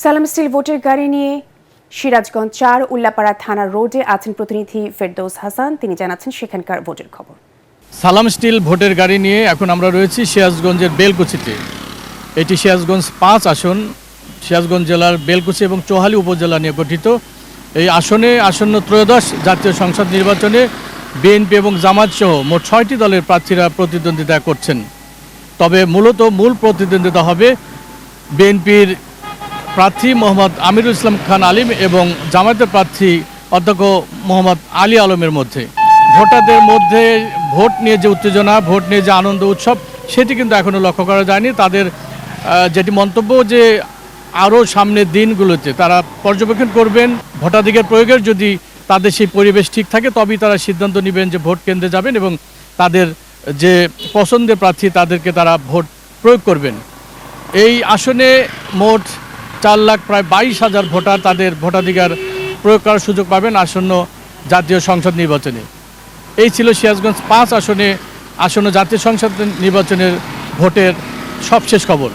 সালাম স্টিল ভোটের গাড়ি নিয়ে সিরাজগঞ্জ ৪ উল্লাপাড়া থানা রোডে আছেন প্রতিনিধি ফেরদৌস হাসান। তিনি জানাচ্ছেন সেখানকার ভোটের খবর। সালাম স্টিল ভোটের গাড়ি নিয়ে এখন আমরা রয়েছি সিরাজগঞ্জের বেলকুচিতে। এটি সিরাজগঞ্জ ৫ আসন, সিরাজগঞ্জ জেলার বেলকুচি এবং চৌহালি উপজেলা নিয়ে গঠিত। এই আসনে আসন্ন ত্রয়োদশ জাতীয় সংসদ নির্বাচনে বিএনপি এবং জামায়াত সহ মোট ৬টি দলের প্রার্থীরা প্রতিদ্বন্দ্বিতা করছেন। তবে মূল প্রতিদ্বন্দ্বিতা হবে বিএনপির প্রার্থী মোহাম্মদ আমিরুল ইসলাম খান আলিম এবং জামায়াতের প্রার্থী অধ্যক্ষ মোহাম্মদ আলী আলমের মধ্যে। ভোটারদের মধ্যে ভোট নিয়ে যে উত্তেজনা, ভোট নিয়ে যে আনন্দ উৎসব, সেটি কিন্তু এখনও লক্ষ্য করা যায়নি। তাদের যেটি মন্তব্য যে আরও সামনের দিনগুলোতে তারা পর্যবেক্ষণ করবেন, ভোটাধিকার প্রয়োগের যদি তাদের সেই পরিবেশ ঠিক থাকে তবেই তারা সিদ্ধান্ত নেবেন যে ভোট কেন্দ্রে যাবেন এবং তাদের যে পছন্দের প্রার্থী তাদেরকে তারা ভোট প্রয়োগ করবেন। এই আসনে মোট ৪,২২,০০০ ভোটার তাদের ভোটাধিকার প্রয়োগ করার সুযোগ পাবেন আসন্ন জাতীয় সংসদ নির্বাচনে। এই ছিল সিরাজগঞ্জ ৫ আসনে আসন্ন জাতীয় সংসদ নির্বাচনের ভোটের সবশেষ খবর।